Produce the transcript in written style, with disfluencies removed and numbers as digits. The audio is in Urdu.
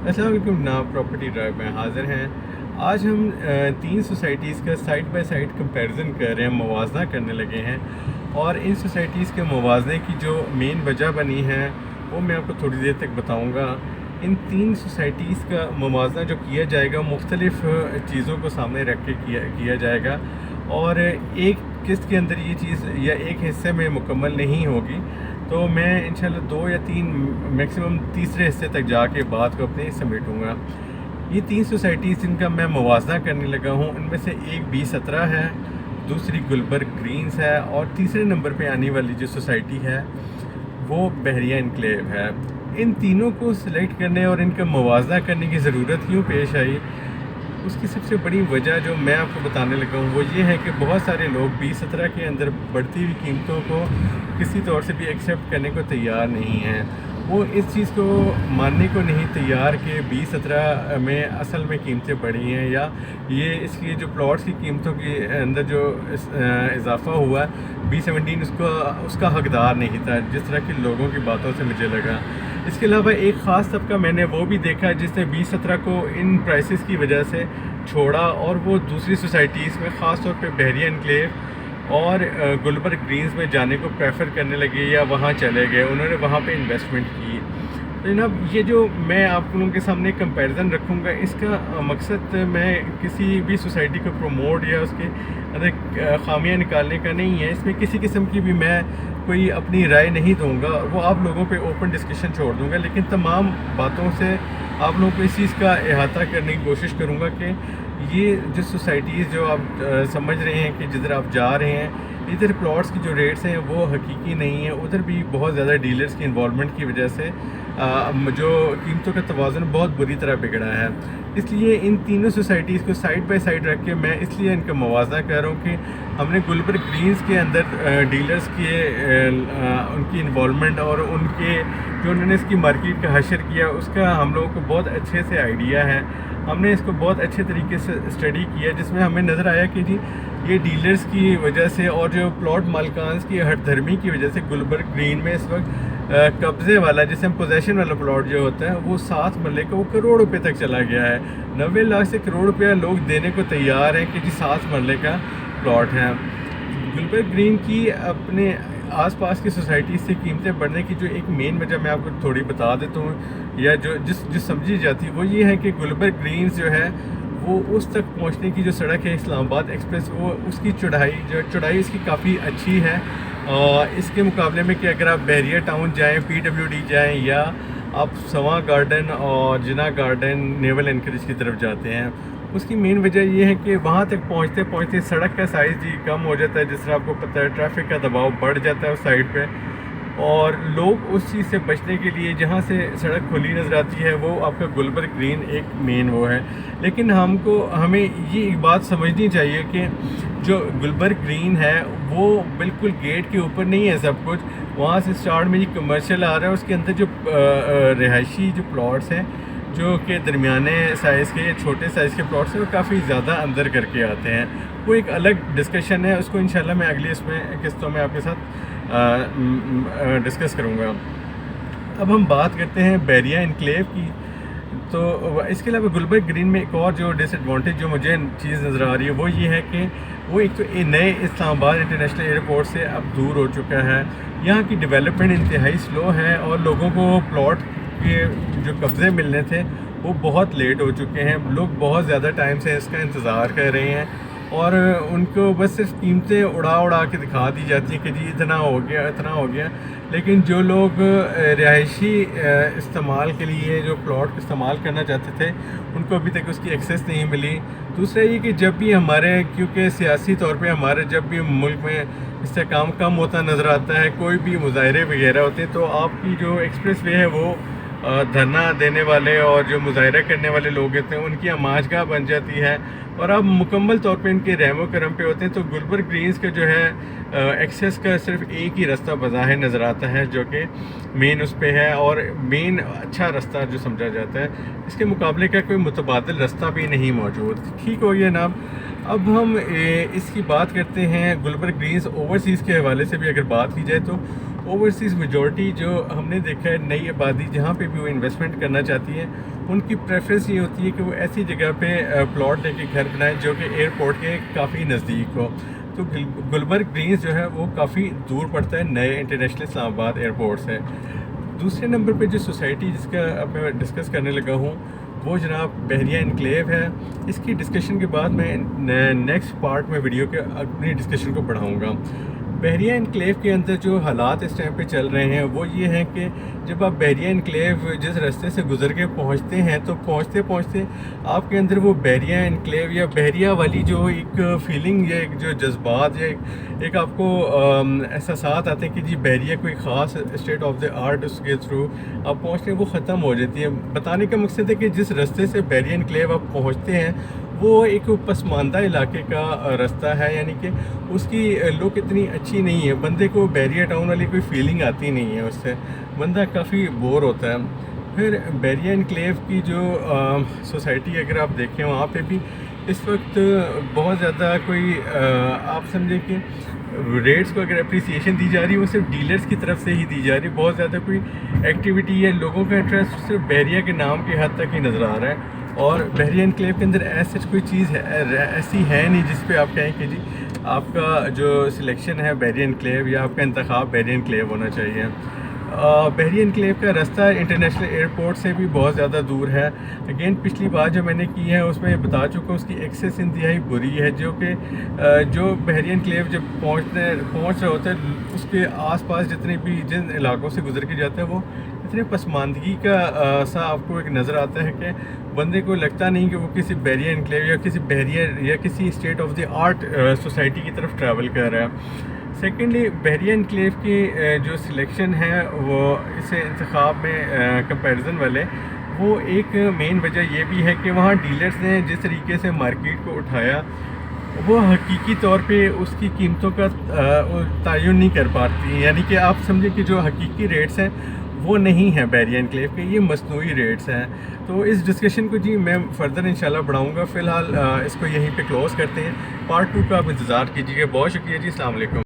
السلام علیکم جناب، پراپرٹی ڈرائیو میں حاضر ہیں۔ آج ہم تین سوسائٹیز کا سائڈ بائی سائڈ کمپیریزن کر رہے ہیں، موازنہ کرنے لگے ہیں، اور ان سوسائٹیز کے موازنے کی جو مین وجہ بنی ہے وہ میں آپ کو تھوڑی دیر تک بتاؤں گا۔ ان تین سوسائٹیز کا موازنہ جو کیا جائے گا مختلف چیزوں کو سامنے رکھ کے کیا جائے گا، اور ایک قسط کے اندر یہ چیز یا ایک حصے میں مکمل نہیں ہوگی، تو میں انشاءاللہ 2 یا 3 میکسیمم تیسرے حصے تک جا کے بات کو اپنے سمیٹوں گا۔ یہ تین سوسائٹیز جن کا میں موازنہ کرنے لگا ہوں، ان میں سے ایک B17 ہے، دوسری گلبرگ گرینز ہے، اور تیسرے نمبر پہ آنے والی جو سوسائٹی ہے وہ بحریہ انکلیو ہے۔ ان تینوں کو سلیکٹ کرنے اور ان کا موازنہ کرنے کی ضرورت کیوں پیش آئی، اس کی سب سے بڑی وجہ جو میں آپ کو بتانے لگا ہوں وہ یہ ہے کہ بہت سارے لوگ B17 کے اندر بڑھتی ہوئی قیمتوں کو کسی طور سے بھی ایکسیپٹ کرنے کو تیار نہیں ہیں۔ وہ اس چیز کو ماننے کو نہیں تیار کہ B17 میں اصل میں قیمتیں بڑھی ہیں، یا یہ اس کی جو پلاٹس کی قیمتوں کے اندر جو اضافہ ہوا ہے B17 اس کا حقدار نہیں تھا، جس طرح کے لوگوں کی باتوں سے مجھے لگا۔ اس کے علاوہ ایک خاص طبقہ میں نے وہ بھی دیکھا جس نے B17 کو ان پرائسز کی وجہ سے چھوڑا، اور وہ دوسری سوسائٹیز میں خاص طور پہ بحریہ انکلیو اور گلبرگ گرینز میں جانے کو پریفر کرنے لگے یا وہاں چلے گئے، انہوں نے وہاں پہ انویسٹمنٹ کی۔ تو جناب یہ جو میں آپ لوگوں کے سامنے کمپیریزن رکھوں گا، اس کا مقصد میں کسی بھی سوسائٹی کو پروموٹ یا اس کے اندر خامیاں نکالنے کا نہیں ہے۔ اس میں کسی قسم کی بھی میں کوئی اپنی رائے نہیں دوں گا، وہ آپ لوگوں پہ اوپن ڈسکشن چھوڑ دوں گا، لیکن تمام باتوں سے آپ لوگوں کو اس چیز کا احاطہ کرنے کی کوشش کروں گا کہ یہ جو سوسائٹیز جو آپ سمجھ رہے ہیں کہ جدھر آپ جا رہے ہیں ادھر پلاٹس کی جو ریٹس ہیں وہ حقیقی نہیں ہیں، ادھر بھی بہت زیادہ ڈیلرز کی انوالومنٹ کی وجہ سے جو قیمتوں کا توازن بہت بری طرح بگڑا ہے۔ اس لیے ان تینوں سوسائٹیز کو سائڈ بائی سائڈ رکھ کے میں اس لیے ان کا موازنہ کر رہا ہوں کہ ہم نے گلبرگ گرینز کے اندر ڈیلرز کے ان کی انوالومنٹ اور ان کے جو انہوں نے اس کی مارکیٹ کا حشر کیا، اس کا ہم لوگوں کو بہت اچھے سے آئیڈیا ہے۔ ہم نے اس کو بہت اچھے طریقے سے اسٹڈی کیا، جس میں ہمیں نظر آیا کہ جی یہ ڈیلرز کی وجہ سے اور جو پلاٹ مالکان کی ہٹ دھرمی کی وجہ سے گلبرگ گرین میں اس وقت قبضے والا، جسے ہم پوزیشن والا پلاٹ جو ہوتا ہے وہ 7 مرلے کا وہ کروڑ روپے تک چلا گیا ہے۔ 90 لاکھ سے کروڑ روپیہ لوگ دینے کو تیار ہیں کہ جی 7 مرلے کا پلاٹ ہے۔ گلبرگ گرین کی اپنے آس پاس کی سوسائٹیز سے قیمتیں بڑھنے کی جو ایک مین وجہ میں آپ کو تھوڑی بتا دیتا ہوں، یا جو جس سمجھی جاتی ہے وہ یہ ہے کہ گلبرگ گرینز جو ہے وہ اس تک پہنچنے کی جو سڑک ہے اسلام آباد ایکسپریس، وہ اس کی چڑھائی اس کی کافی اچھی ہے، اس کے مقابلے میں کہ اگر آپ بحریہ ٹاؤن جائیں، PWD جائیں، یا آپ سواں گارڈن اور جناح گارڈن نیول انکریج کی طرف جاتے ہیں، اس کی مین وجہ یہ ہے کہ وہاں تک پہنچتے پہنچتے سڑک کا سائز جی کم ہو جاتا ہے، جس طرح آپ کو پتہ ہے ٹریفک کا دباؤ بڑھ جاتا ہے اس سائڈ پہ، اور لوگ اس چیز سے بچنے کے لیے جہاں سے سڑک کھلی نظر آتی ہے وہ آپ کا گلبرگ گرین ایک مین وہ ہے۔ لیکن ہمیں یہ بات سمجھنی چاہیے کہ جو گلبرگ گرین ہے وہ بالکل گیٹ کے اوپر نہیں ہے سب کچھ، وہاں سے اسٹارٹ میں یہ کمرشل آ رہا ہے، اس کے اندر جو رہائشی جو پلاٹس ہیں جو کہ درمیانے سائز کے یا چھوٹے سائز کے پلاٹس ہیں وہ کافی زیادہ اندر کر کے آتے ہیں، وہ ایک الگ ڈسکشن ہے، اس کو انشاءاللہ میں اگلی قسطوں میں آپ کے ساتھ ڈسکس کروں گا۔ اب ہم بات کرتے ہیں بحریہ انکلیو کی، تو اس کے علاوہ گلبرگ گرین میں ایک اور جو ڈس ایڈوانٹیج جو مجھے چیز نظر آ رہی ہے وہ یہ ہے کہ وہ ایک تو نئے اسلام آباد انٹرنیشنل ایئرپورٹ سے اب دور ہو چکا ہے، یہاں کی ڈیولپمنٹ انتہائی سلو ہے، اور لوگوں کو پلاٹ کے جو قبضے ملنے تھے وہ بہت لیٹ ہو چکے ہیں، لوگ بہت زیادہ ٹائم سے اس کا انتظار کر رہے ہیں، اور ان کو بس صرف قیمتیں اڑا کے دکھا دی جاتی ہیں کہ جی اتنا ہو گیا، لیکن جو لوگ رہائشی استعمال کے لیے جو پلاٹ استعمال کرنا چاہتے تھے ان کو ابھی تک اس کی ایکسیس نہیں ملی۔ دوسرا یہ کہ جب بھی کیونکہ سیاسی طور پہ جب بھی ملک میں استحکام کم ہوتا نظر آتا ہے، کوئی بھی مظاہرے وغیرہ ہوتے ہیں، تو آپ کی جو ایکسپریس وے ہے وہ دھرنا دینے والے اور جو مظاہرہ کرنے والے لوگ ہوتے ہیں ان کی آماج گاہ بن جاتی ہے، اور اب مکمل طور پہ ان کے رحم و کرم پہ ہوتے ہیں۔ تو گلبرگ گرینز کا جو ہے ایکسیس کا صرف ایک ہی راستہ بظاہر نظر آتا ہے جو کہ مین اس پہ ہے، اور مین اچھا راستہ جو سمجھا جاتا ہے، اس کے مقابلے کا کوئی متبادل راستہ بھی نہیں موجود۔ ٹھیک ہو گیا جناب، اب ہم اس کی بات کرتے ہیں گلبرگ گرینز اوورسیز کے حوالے سے بھی اگر بات کی جائے تو اوورسیز میجورٹی جو ہم نے دیکھا ہے نئی آبادی جہاں پہ بھی وہ انویسٹمنٹ کرنا چاہتی ہے ان کی پریفرنس یہ ہوتی ہے کہ وہ ایسی جگہ پہ پلاٹ لے کے گھر بنائیں جو کہ ایئرپورٹ کے کافی نزدیک ہو. تو گلبرگ گرینز جو ہے وہ کافی دور پڑتا ہے نئے انٹرنیشنل اسلام آباد ایئرپورٹ سے. دوسرے نمبر پہ جو سوسائٹی جس کا اب میں ڈسکس کرنے لگا ہوں وہ جناب بحریہ انکلیو ہے. اس کی ڈسکشن کے بعد میں نیکسٹ پارٹ میں ویڈیو کے اپنی ڈسکشن کو بڑھاؤں گا. بحریہ انکلیو کے اندر جو حالات اس ٹائم پہ چل رہے ہیں وہ یہ ہیں کہ جب آپ بحریہ انکلیو جس راستے سے گزر کے پہنچتے ہیں تو پہنچتے پہنچتے آپ کے اندر وہ بحریہ انکلیو یا بحریہ والی جو ایک فیلنگ یا ایک جو جذبات یا ایک آپ کو احساسات آتے ہیں کہ جی بحریہ کوئی خاص اسٹیٹ آف دا آرٹ اس کے تھرو آپ پہنچتے ہیں وہ ختم ہو جاتی ہے. بتانے کا مقصد ہے کہ جس راستے سے بحریہ انکلیو آپ پہنچتے ہیں وہ ایک پسماندہ علاقے کا راستہ ہے, یعنی کہ اس کی لک اتنی اچھی نہیں ہے, بندے کو بحریہ ٹاؤن والی کوئی فیلنگ آتی نہیں ہے, اس سے بندہ کافی بور ہوتا ہے. پھر بحریہ انکلیو کی جو سوسائٹی اگر آپ دیکھیں وہاں پہ بھی اس وقت بہت زیادہ کوئی آپ سمجھیں کہ ریٹس کو اگر اپریسیشن دی جا رہی ہے وہ صرف ڈیلرز کی طرف سے ہی دی جا رہی ہے. بہت زیادہ کوئی ایکٹیویٹی ہے, لوگوں کا انٹرسٹ صرف بحریہ کے نام کی حد تک ہی نظر آ رہا ہے اور بحریہ انکلیو کے اندر ایسی کوئی چیز ایسی ہے نہیں جس پہ آپ کہیں کہ جی آپ کا جو سلیکشن ہے بحریہ انکلیو یا آپ کا انتخاب بحریہ انکلیو ہونا چاہیے. بحریہ انکلیو کا راستہ انٹرنیشنل ایئرپورٹ سے بھی بہت زیادہ دور ہے. اگین پچھلی بار جو میں نے کی ہے اس میں بتا چکا ہوں اس کی ایکسیس انتہائی بری ہے, جو کہ جو بحریہ انکلیو جب پہنچ رہا ہوتا ہے اس کے آس پاس جتنے بھی جن علاقوں سے گزر کے جاتا ہے وہ اتنے پسماندگی کا سا آپ کو ایک نظر آتا ہے کہ بندے کو لگتا نہیں کہ وہ کسی بحریہ انکلیو یا کسی بحریہ یا کسی state of the art society کی طرف ٹریول کر رہا ہے. سیکنڈلی بحریہ انکلیو کی جو سلیکشن ہے وہ اس انتخاب میں کمپیریزن والے وہ ایک مین وجہ یہ بھی ہے کہ وہاں ڈیلرز نے جس طریقے سے مارکیٹ کو اٹھایا وہ حقیقی طور پہ اس کی قیمتوں کا تعین نہیں کر پاتی, یعنی کہ آپ سمجھیں کہ جو حقیقی ریٹس ہیں وہ نہیں ہیں بحریہ انکلیو کے, یہ مصنوعی ریٹس ہیں. تو اس ڈسکشن کو جی میں فردر انشاءاللہ بڑھاؤں گا. فی الحال اس کو یہیں پہ کلوز کرتے ہیں, پارٹ 2 کا آپ انتظار کیجیے. بہت شکریہ جی, السلام علیکم.